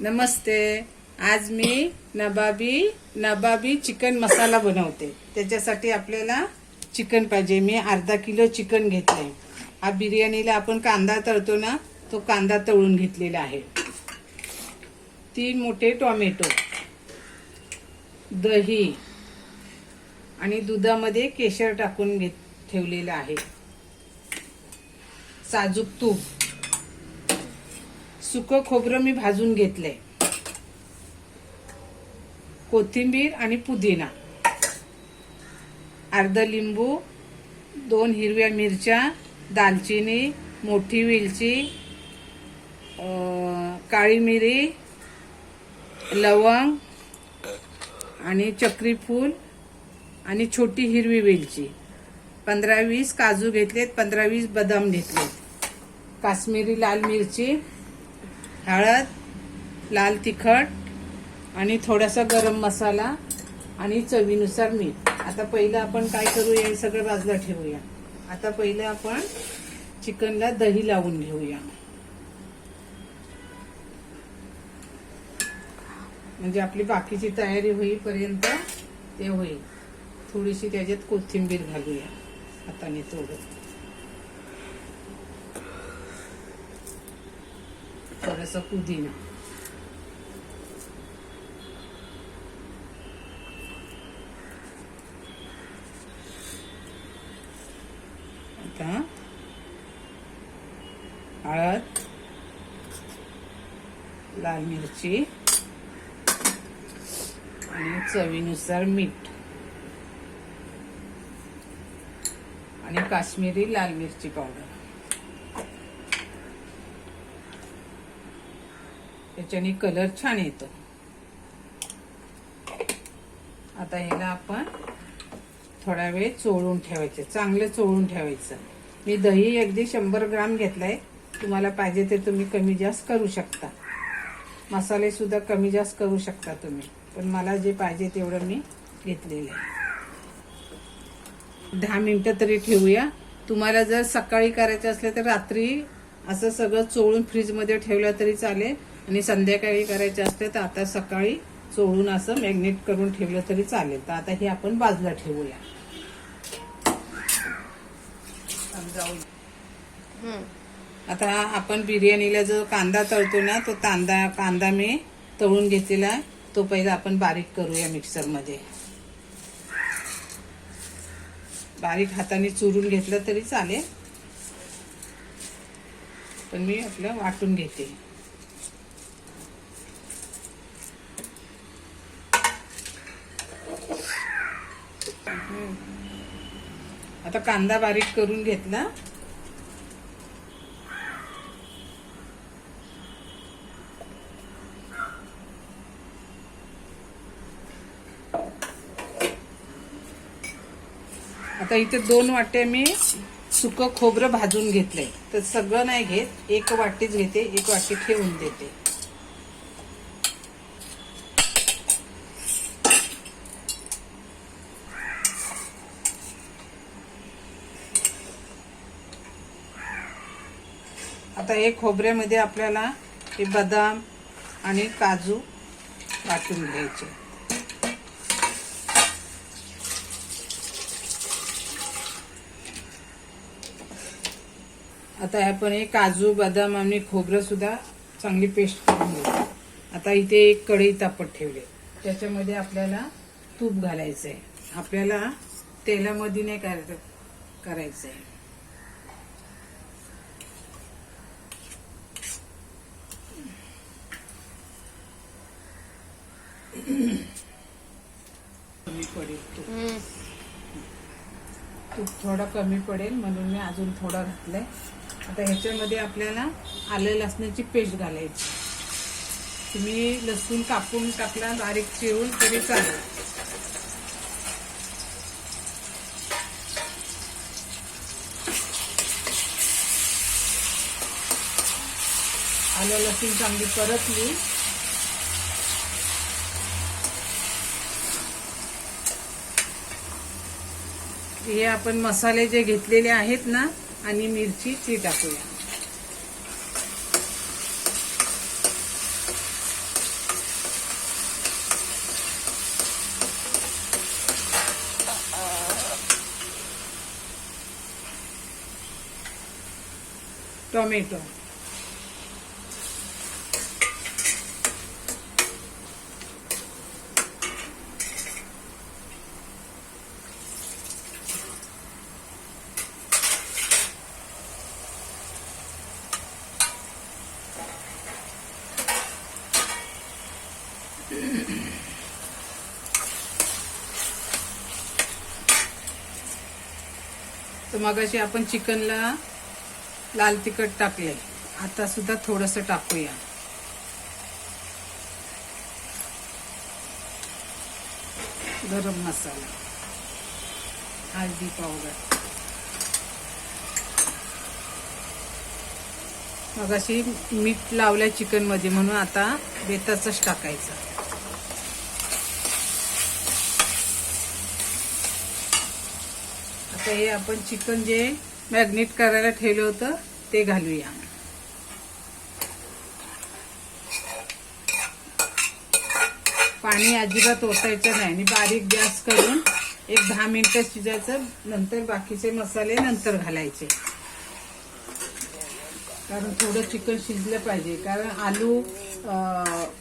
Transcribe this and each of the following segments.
नमस्ते. आज मी नबाबी चिकन मसाला बनवते. त्याच्यासाठी आपल्याला चिकन पाहिजे. मी अर्धा किलो चिकन घेतलंय. हा बिर्याणीला आपण कांदा तळतो ना, तो कांदा तळून घेतलेला आहे. 3 मोठे टोमॅटो, दही आणि दुधामध्ये केशर टाकून ठेवलेलं आहे. साजूक तूप, सुकं खोबरं मी भाजून घेतलंय, कोथिंबीर आणि पुदिना, अर्धा लिंबू, 2 हिरव्या मिरच्या, दालचिनी, मोठी वेलची, काळी मिरी, लवंग आणि चक्री फूल आणि छोटी हिरवी वेलची, 15-20 काजू घेतलेत, 15-20 बदाम घेतलेत, काश्मीरी लाल मिरची, हळद, लाल तिखट आणि थोडासा गरम मसाला आणि चवीनुसार मीठ. आता पहिलं आपण काय करूया, हे सगळं बाजूला ठेवूया. आता पहिलं आपण चिकनला दही लावून घेऊया, म्हणजे आपली बाकीची तयारी होईपर्यंत ते होईल. थोडीशी त्याच्यात कोथिंबीर घालूया हाताने थोडं, थोडासा पुदिना, आता हळद, लाल मिरची आणि चवीनुसार मीठ आणि काश्मीरी लाल मिरची पावडर. त्याच्याने कलर छान येतो. आता ह्याला आपण थोडा वेळ चोळून ठेवायचं, चांगलं चोळून ठेवायचं. मी दही अगदी 100 ग्राम घेतलाय. तुम्हाला पाहिजे ते तुम्ही कमी जास्त करू शकता. मसाले सुद्धा कमी जास्त करू शकता तुम्ही, पण मला जे पाहिजे तेवढं मी घेतलेलं आहे. 10 मिनिटं तरी ठेवूया. तुम्हाला जर सकाळी करायचं असलं तर रात्री असं सगळं चोळून फ्रीजमध्ये ठेवलं तरी चालेल, आणि संध्याकाळी करायचं असलं तर आता सकाळी चोळून असं मॅग्नेट करून ठेवलं तरी चालेल. तर आता हे आपण बाजूला ठेवूया. आता आपण बिर्याणीला जो कांदा तळतो ना, तो कांदा मी तळून घेतलेला आहे. तो पहिला आपण बारीक करूया मिक्सरमध्ये. बारीक हाताने चुरून घेतलं तरी चालेल, पण मी आपलं वाटून घेते. आता कांदा बारीक करून घेतला. आता इथे 2 वाट्या मी सुकं खोबरं भाजून घेतलंय. तर सगळं नाही घेत, 1 वाटीच घेते, 1 वाटी ठेवून देते. आता हे खोबऱ्यामध्ये आपल्याला हे बदाम आणि काजू वाटून घ्यायचे. आता आपण हे काजू, बदाम आणि खोबरं सुद्धा चांगली पेस्ट करून घेऊ. आता इथे एक कढई तापत ठेवली, त्याच्यामध्ये आपल्याला तूप घालायचंय. आपल्याला तेलामध्ये नाही करायचंय. कमी पडेल तूप थोडा कमी पडेल म्हणून मी अजून थोडा घातलाय. आता ह्याच्यामध्ये आपल्याला आलं लसणाची पेस्ट घालायची. तुम्ही लसूण कापून टाकला बारीक चिरून तरी चालेल. आलं लसूण चांगली परतली. हे आपण मसाले जे घेतलेले आहेत ना आणि मिरची ती टाकूया. टोमॅटो, तर मगाशी आपण चिकनला लाल तिखट टाकले, आता सुद्धा थोडंसं टाकूया. गरम मसाला, हळदी पावडर, मगाशी मीठ लावलंय चिकन मध्ये म्हणून आता बेताचंच टाकायचं. आता हे आपण चिकन जे मॅग्नेट करायला ठेवलं होतं ते घालूया. पाणी अजिबात ओतायचं नाही आणि बारीक गॅस करून एक 10 मिनिटं शिजायचं. नंतर बाकीचे मसाले नंतर घालायचे, कारण थोडं चिकन शिजलं पाहिजे. कारण आलू,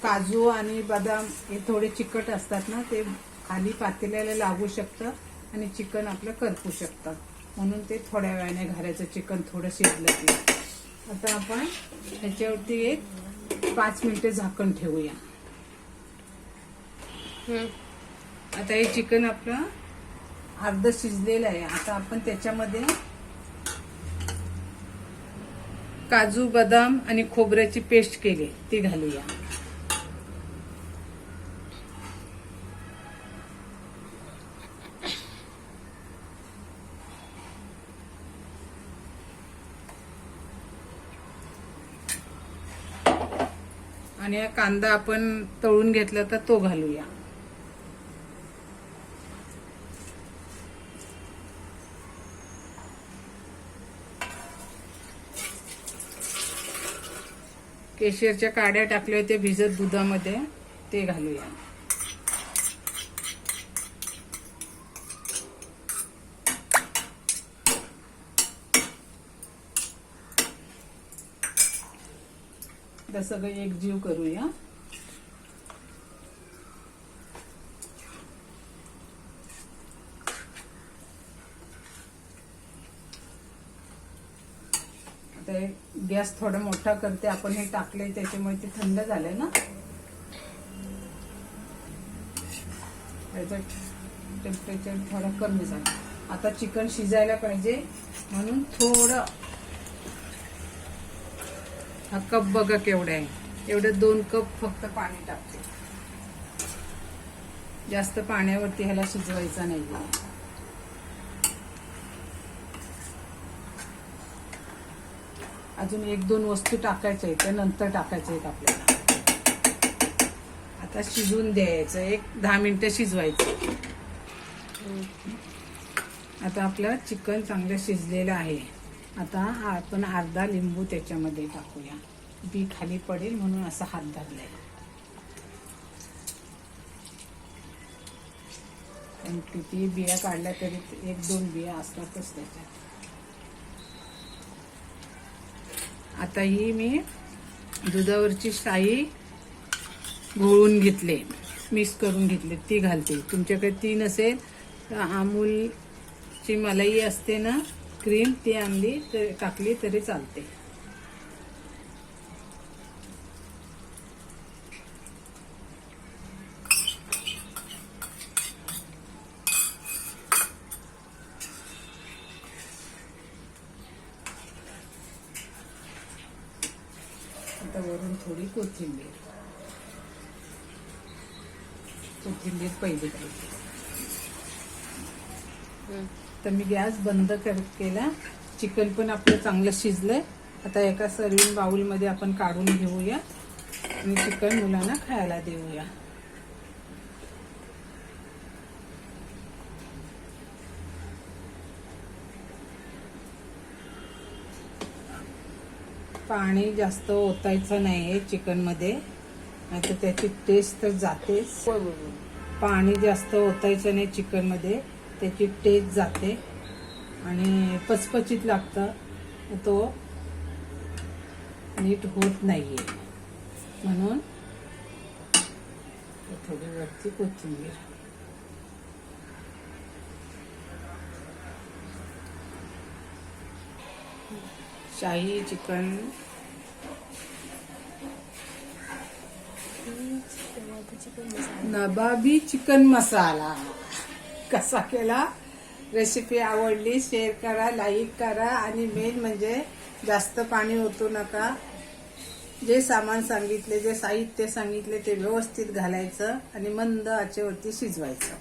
काजू आणि बदाम हे थोडे चिकट असतात ना, ते खाली पातेल्याला लागू शकतं आणि चिकन आपलं करपू शकतं, म्हणून ते थोड्या वेळाने घालायचं. चिकन थोडं शिजलं की आता आपण ह्याच्यावरती एक 5 मिनिटं झाकण ठेवूया. आता हे चिकन आपलं अर्ध शिजलेलं आहे. आता आपण त्याच्यामध्ये काजू, बदाम आणि खोबऱ्याची पेस्ट केली ती घालूया. आणि कांदा आपण तळून घेतला तर तो घालूया. केशरच्या काड्या टाकल्या होत्या भिजत दुधामध्ये, ते घालूया. आता सगळं एकजीव करूया. आता गॅस थोडा मोठा करते. आपण हे टाकले त्याच्यामुळे ते थंड झालंय ना, त्याचं टेम्परेचर थोडं कमी झालं. आता चिकन शिजायला पाहिजे म्हणून थोडं, हा कप बघा केवढा आहे, एवढं 2 कप फक्त पाणी टाकते. जास्त पाण्यावरती ह्याला शिजवायचा नाही. अजून 1-2 वस्तू टाकायच्या आहेत, त्या नंतर टाकायच्या आहेत आपल्याला. आता शिजून द्यायचं, एक 10 मिनिटं शिजवायचं. आता आपलं चिकन चांगलं शिजलेलं आहे. आता आपण अर्धा लिंबू त्याच्यामध्ये टाकूया. बी खाली पडेल म्हणून असा हात धरलाय. किती बिया काढल्या तरी 1-2 बिया असतातच त्याच्यात. आता ही मी दुधावरची शाई घोळून घेतले, मिक्स करून घेतले, ती घालते. तुमच्याकडे ती नसेल तर अमूलची मलाई असते ना, क्रीम, ती आणली तर टाकली तरी चालते. आता वरून थोडी कोथिंबीर पहिली पाहिजे. तर मी गॅस बंद केला. चिकन पण आपलं चांगलं शिजलंय. आता एका सर्विंग बाउल मध्ये आपण काढून घेऊया आणि चिकन मुलांना खायला देऊया. पाणी जास्त ओतायचं नाही चिकन मध्ये, नाहीतर त्याची टेस्ट तर जातेच. पाणी जास्त ओतायचं नाही चिकन मध्ये, त्याची टेस्ट जाते आणि पचपचीत लागतं. तो नीट होत नाहीये, म्हणून थोडी वरती कोथिंबीर. शाही चिकन नबाबी चिकन मसाला कसा केला. रेसिपी आवडली शेअर करा, लाईक करा आणि मेन म्हणजे जास्त पाणी ओतू नका. जे सामान सांगितले, जे साहित्य सांगितले ते व्यवस्थित घालायचं आणि मंद आचेवरती शिजवायचं.